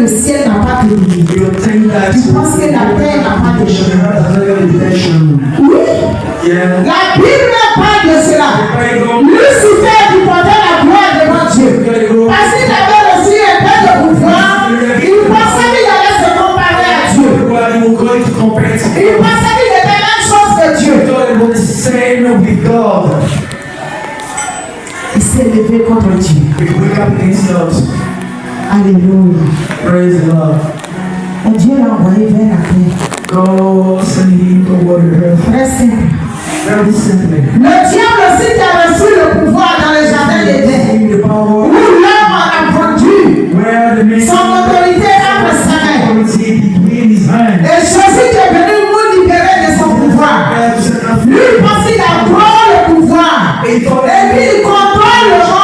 le ciel n'a pas de limite. Tu penses que la terre n'a pas de chemin. Oui. La Bible parle de cela. Lucifer qui portait la gloire devant Dieu. Parce qu'il avait aussi un peu de pouvoir, il pensait qu'il allait se comparer à Dieu. Il pensait qu'il était la même chose que Dieu. Il s'est levé contre Dieu. Alléluia. Praise the Lord. Et Dieu l'a envoyé vers la terre. God send him toward the earth. Très simple. Very simply. Le diable aussi qui a reçu le pouvoir dans le jardin d'Éden, où l'homme a vendu son autorité entre sa main. Et Jésus qui est venu nous libérer de son pouvoir. Lui, il pense qu'il a droit le pouvoir. Et puis il contrôle le monde.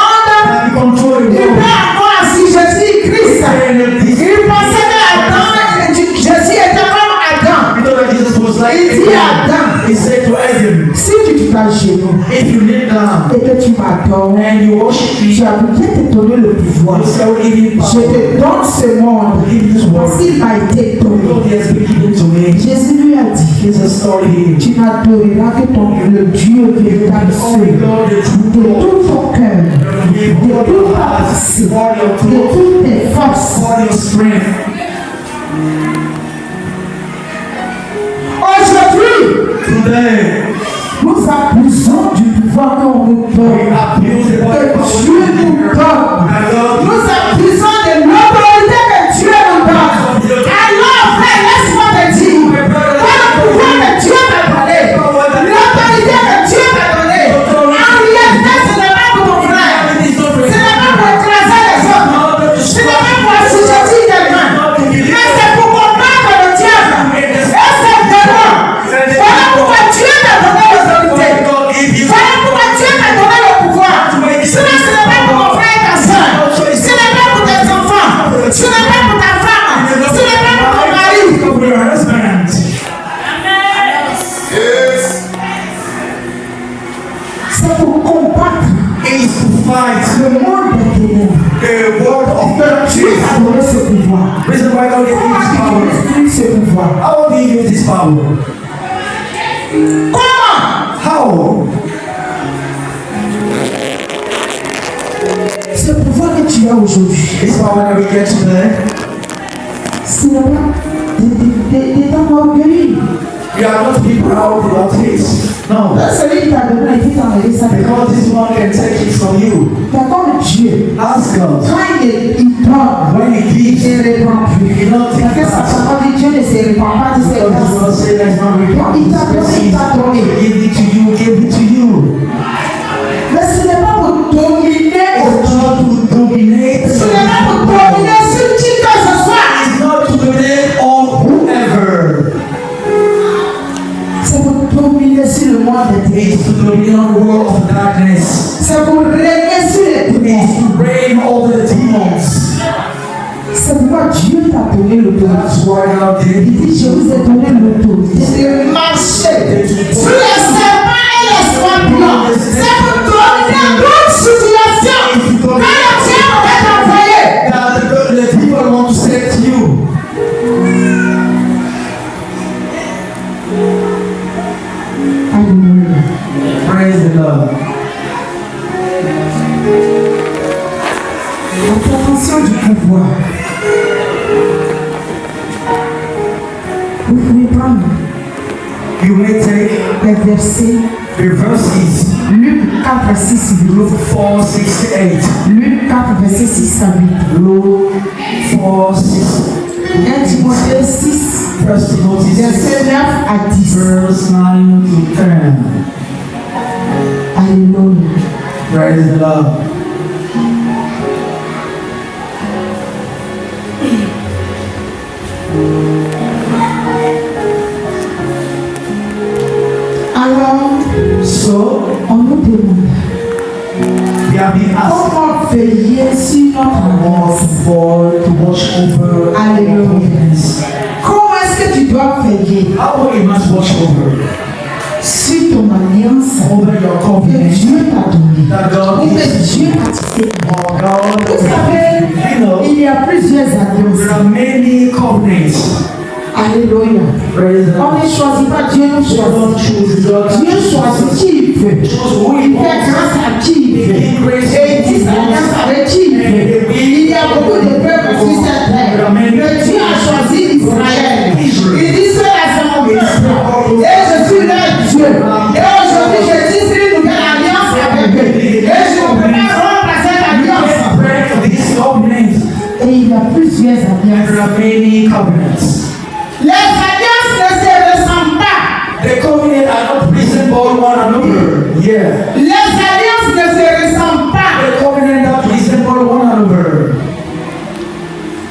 Il peut avoir si je suis Christ. Il pensait qu'Adam, Jésus était comme Adam. Il dit à Adam, si tu t'as chez nous et que tu m'adores, tu as bien te donner le pouvoir. Je te donne ce monde parce qu'il m'a été donné. Jésus lui a dit, tu n'adoreras que le Dieu véritable seul, de tout ton cœur, de toute ta pensée, de toutes tes forces. Aujourd'hui, nous abusons du pouvoir qu'on nous donne, que Dieu nous donne. Nous abusons de l'autorité que Dieu nous donne. Alors, frère, laisse-moi te dire, que le pouvoir que Dieu t'a donné, l'autorité que Dieu t'a donnée, en réalité, ce n'est pas pour ton frère, ce n'est pas pour écraser les autres, ce n'est pas pour assujettir quelqu'un, mais c'est pour combattre le diable. Et c'est vraiment. Voilà pourquoi Dieu t'a donné l'autorité. Voilà pourquoi Dieu t'a donné le pouvoir. Cela, ce n'est pas pour ton frère et ta soeur. Ce n'est pas pour tes enfants. Ce n'est pas pour ta femme. Ce n'est pas pour ton mari. C'est pour combattre le monde des ténèbres. Dieu t'a donné ce pouvoir. Comment tu utilises ce pouvoir? Comment? How? Ce pouvoir que tu as aujourd'hui, This power that we get today, ce n'est pas des temps orgueilleux. we are not people proud about it. No. Celui qui t'a donné et qui t'a enlevé ça. Because this one can take it from you. C'est comme Dieu. Ask God. Quand il donne, When he gives, il ne répand plus. he not take Parce que sa it. parole dit Dieu ne se répand pas de ses God does not grâces. say that's not Donc il t'a donné, il t'a donné. Give it to you, give it to you. Mais ce n'est pas pour dominer It's not to dominate. Ce n'est pas pour dominer sur qui que ce soit. It's not to dominate on whoever. C'est pour dominer sur le monde des ténèbres. It's to dominate on the world of darkness. C'est pour régner sur les It's ténèbres. to reign over the demons. C'est pourquoi Dieu t'a donné l'autorité. That's why God did Il it. dit, je vous ai donné l'autorité de marcher sur les serpents et les scorpions. C'est pour dominer toute situation. Quand le diable va t'envoyer, That the people want to say to you. alléluia. Praise the Lord. La proportion du pouvoir. Vous pouvez prendre You may take les versets the verses Luc 4, 6, 8. Luke 4, 6 to 8. Luc 4, verset 6 à 8. Luke 4, 6. 1 Timothée 6, First Timothy 6, verset 9 à 10. verse 9 to 10. Alléluia. Praise the Lord. Alors, So, on nous demande we have been asked comment veiller sur notre more to watch over our Alléluia. confidence. Comment est-ce que tu dois veiller How you must watch over sur ton alliance over your que covenant Dieu t'a donnée. that God Ou que is Dieu t'a tissé. or God. Vous savez, You know, il y a plusieurs there alliances. are many covenants. Alléluia. Praise the On Lord. ne choisit pas, Dieu nous choisit. God chooses God. Dieu choisit qui il veut. Choose who He Il fait wants. grâce à qui il veut. Et il dit alliance avec qui il veut. Il y a beaucoup de peuples sur cette terre. Mais Dieu a choisi Israël. Il dit cela c'est mon peuple. Et je suis leur Dieu. Et aujourd'hui je dis une nouvelle alliance avec eux. Et je me prépare rompre cette alliance. Pray for this covenant. Et il y a plusieurs alliances. There are many covenants. Les alliances ne se ressemblent pas. The covenant are not resemble one another. Yeah. Les alliances ne se ressemblent pas. The covenant that resemble one another.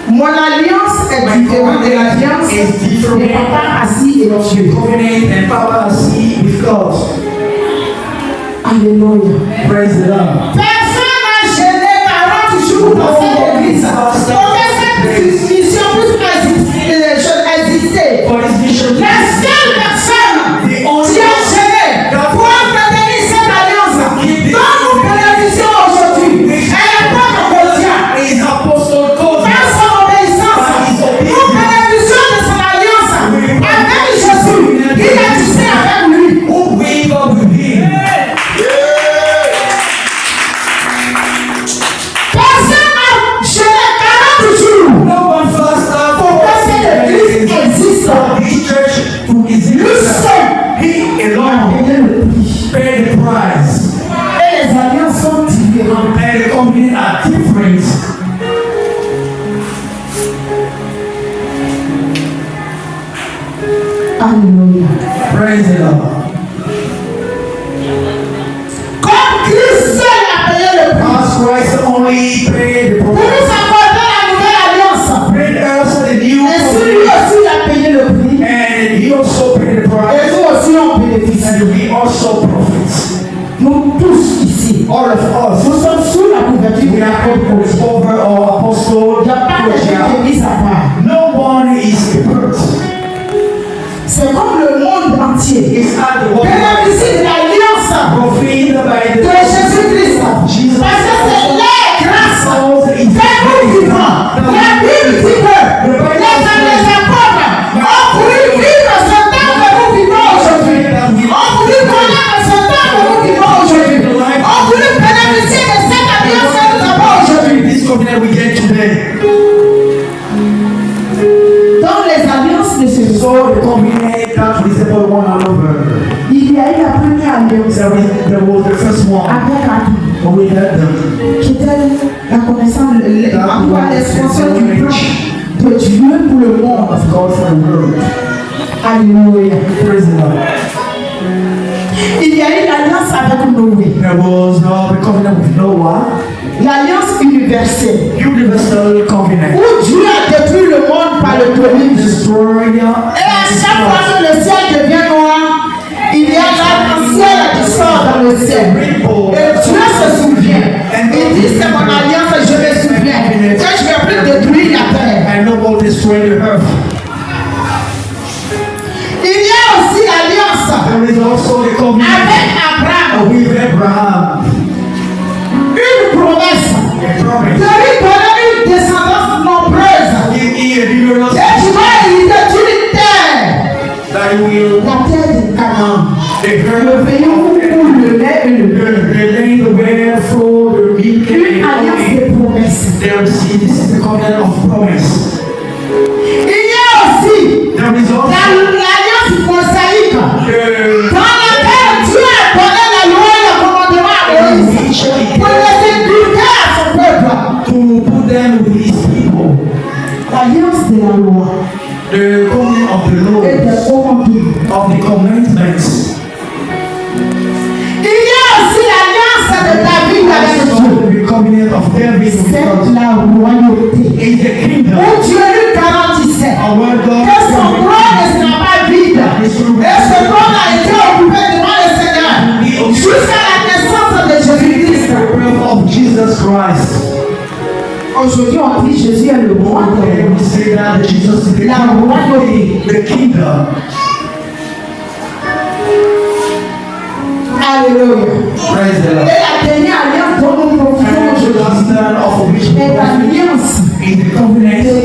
Mon alliance est différente de l'alliance de papa assis et Dieu. Covenant and Papa see with God. Alléluia. Praise the Lord. Personne n'a gêné 40 jours dans cette église. Pour que cette mission puisse exister. For this mission, La seule personne qui a gêné pour obtenir cette alliance dont nous bénéficions aujourd'hui, elle n'est pas de Colossiens. is Apostle Paul. Par son obéissance, nous bénéficions de son alliance avec Jésus. Il a tissé avec lui. Who we go with him. Personne n'a gêné 40 jours No one fasted pour que cette église existe. for this church to Lui exist. seul He a alone payé le prix. paid the price. Et les alliances sont différentes. And the covenant are different. Alléluia. Praise the Lord. Comme Christ seul a payé le prix As Christ only paid the pour price. nous accorder la nouvelle alliance. Bring us the new Ainsi lui covenant. aussi a payé le prix. And he also paid the Et price. nous aussi on bénéficie. And we also profit. Nous tous ici, All of us. nous sommes sous la couverture We de la are côte. over our apostle. Il n'y a pas de gens mis à part. No one is separate. C'est comme le monde entier. It's at the world. Bénéficie de l'alliance Profit by de the Jésus-Christ. Parce que c'est la grâce. C'est nous vivants. La Bible dit que les apôtres ont voulu vivre ce temps que nous vivons aujourd'hui. On voulu connaître ce temps que nous vivons aujourd'hui. On voulu bénéficier de cette alliance que nous avons aujourd'hui. This covenant we get today. Donc les alliances ne se So the covenant that resemble one another. Il y a eu la première alliance There was the first one. avec Adam, But we had them. qui était la connaissance, l'expansion du plan de Dieu pour le monde. Of God for the world. Alléluia. Praise the Lord. Il y a eu l'alliance avec Noé, There was the covenant with Noah. l'alliance universelle, Universal covenant. où Dieu a détruit le monde par le premier. Destroyer. Et à chaque fois que le ciel devient noir, il y a l'arc-en-ciel qui sort dans le ciel. Et Dieu se souvient. Il dit c'est mon alliance, je me souviens. Que je vais plus détruire la terre. And no one destroy the earth. Il y a aussi l'alliance There is also the covenant avec Abraham. with Abraham. Une promesse A promise. de lui donner une descendance nombreuse. He delivered us Et tu vas hériter d'une terre. that he will La terre de Canaan. the Le earth pays où coule le lait et le miel. the land where flow the milk Une and alliance honey. de promesses. This is the covenant of promise. Il y a aussi There is also l'alliance mosaïque. the Dans laquelle Dieu a donné la loi et le commandement à Moïse pour les inculquer à son peuple. to put them with his people. L'alliance de la loi The covenant of the et Lord, des commandements. of the commandments. Il y a aussi l'alliance de David avec Dieu. Also the covenant of David with C'est God. la royauté. Is the kingdom Où Dieu lui garantissait where God que son trône ne sera pas vide. Et ce trône a été occupé devant le Seigneur jusqu'à la naissance de Jésus-Christ. the birth of Jesus Christ. Aujourd'hui, on dit Jésus est le roi de And we say that Jesus is la royauté. the kingdom. Alléluia. Praise the Lord. Et la dernière alliance dont nous profitons aujourd'hui est l'alliance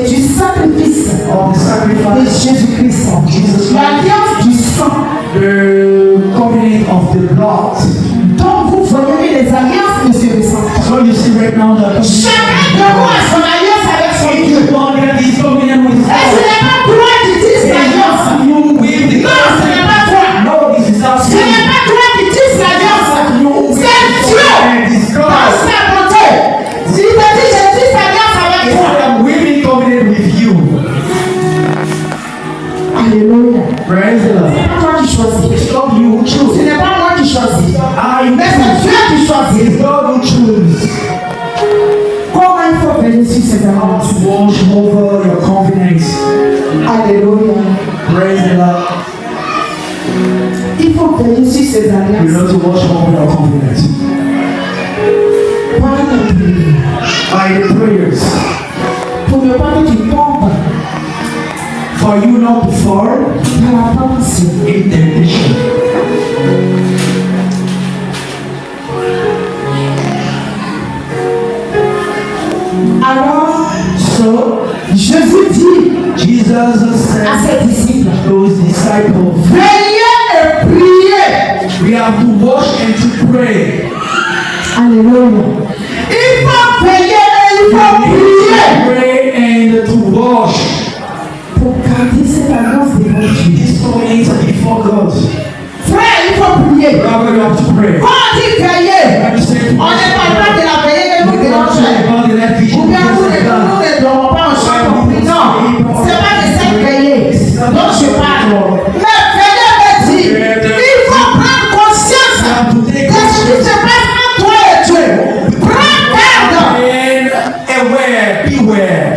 du sacrifice de Jésus-Christ. L'alliance du sang. The covenant of the blood. Donc vous voyez les alliances de ce sang. So you see right now that chacun de vous a son alliance avec son Dieu. Et ce n'est pas toi qui tisses l'alliance. Non, ce n'est pas toi. Ce n'est pas toi qui tisses l'alliance. C'est Dieu. Dans sa bonté. S'il te dit je tisse l'alliance avec toi. Alléluia. Praise the Lord. Ce n'est pas toi qui choisis. It's not you who choose. Ce n'est pas moi qui choisis. Mais c'est Dieu qui choisit. It's God who chooses. Comment il faut veiller sur ces alliances? Watch over your confidence. Alléluia. Praise the Lord. Il faut veiller sur ces You alliances. know to watch over your confidence. Par la prière. By the prayers. Pour ne pas que tu tombes For you not to fall dans la tentation. in temptation. Alors, So Jésus dit Jesus said à ses disciples, those disciples, veillez et priez. we have to watch and to pray. Alléluia. Il faut veiller et il faut prier Pray and to watch. pour garder cette alliance devant Dieu. This covenant before God. Frère, il faut prier. Brother, you have to pray. Quand on dit veiller, When you say to on ne parle pas de la veillée que nous we don't devons talk faire. about the night vision Ou bien because nous of ne that. dormons pas en chant compris. Non, c'est pas de cette veillée dont je parle. Mais veiller veut dire, il faut prendre conscience de ce qui se passe entre toi et Dieu. Prends garde. And aware, beware.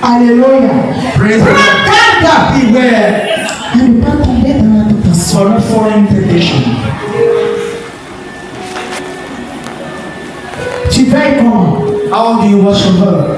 Alléluia. Praise the Prends Lord. garde Beware. à ne pas tomber dans la tentation. For not falling in temptation. Tu veilles comment? How do you watch over?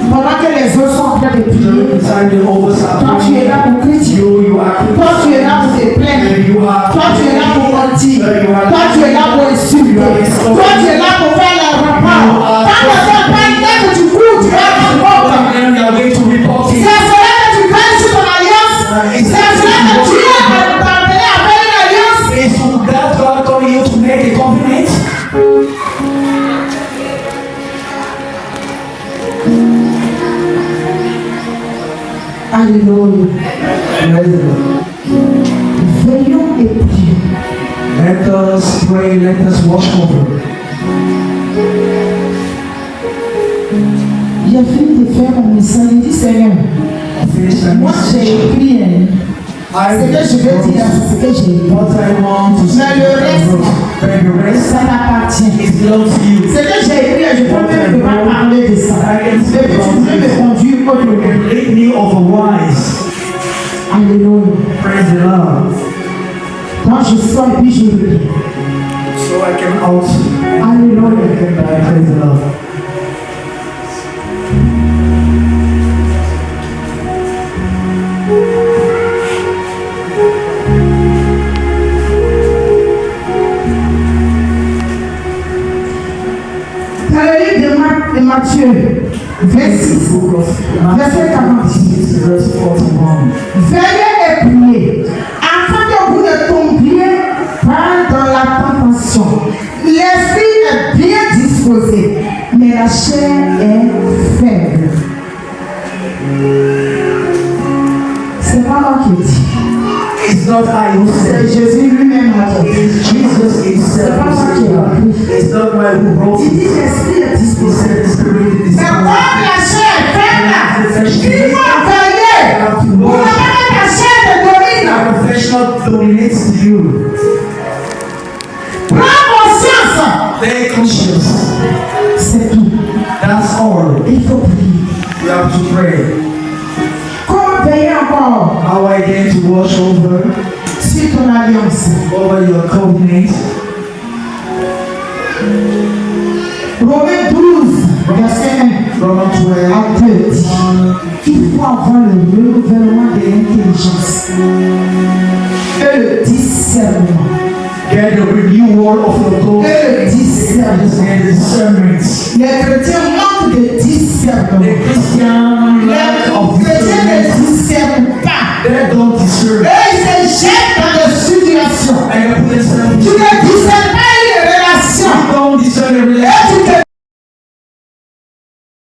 Pendant que les autres sont en train de prier, During the time the others are toi tu es là praying, pour critiquer. you are Toi tu es là pour te plaindre. you are Toi tu es là pour mentir. Toi tu es là pour insulter. Toi tu es là pour faire la rapport. Quand le temps passe, dès que tu cours, tu vas dans le monde. and you are going to report C'est it. à cela que tu veilles sur ton alliance. C'est à cela que Dieu va t'appeler à faire une alliance. It's to that God calling you to make a covenant. Alléluia. Praise the Lord. Veillons et prions. Let us pray, let us watch over. J'ai fini de faire mon message. Il dit Seigneur, Finish the moi j'ai message. écrit ce que je veux dire, c'est ce que j'ai écrit. What I want to say, Mais le reste, but the rest ça t'appartient. is belongs to you. Ce que j'ai écrit, je peux même pas parler de ça. Mais tu peux me conduire autrement. Lead me otherwise. Alléluia. Praise the Lord. Quand je sors et puis je reviens. So I can out. Alléluia. Praise the Lord. Dans le livre de Matthieu, verset 46. Verse 41. Veillez et priez, afin que vous ne tombiez pas dans la tentation. L'esprit est bien disposé, mais la chair est faible. C'est pas moi qui dis. It's not I who C'est said. Jésus lui-même qui dit. It's Jesus himself who said. It's not I who wrote Il dit it. l'esprit est He disposé. said the Spirit is Mais comme la chair est faible, il faut veiller pour ne pas que ta chair te domine. Our flesh not dominates you. Prends conscience. Take conscience. C'est tout. That's all. Il faut prier. You have to pray. Comment veiller encore How I get to watch over sur ton alliance? your covenant. Romains 12, verset 1 Romans 12. à 2 dit qu'il faut avoir le renouvellement de l'intelligence. Et le discernement. Get the renewal of your thoughts. Et le discernement. And discernment. Les chrétiens manquent de discernement. Les chrétiens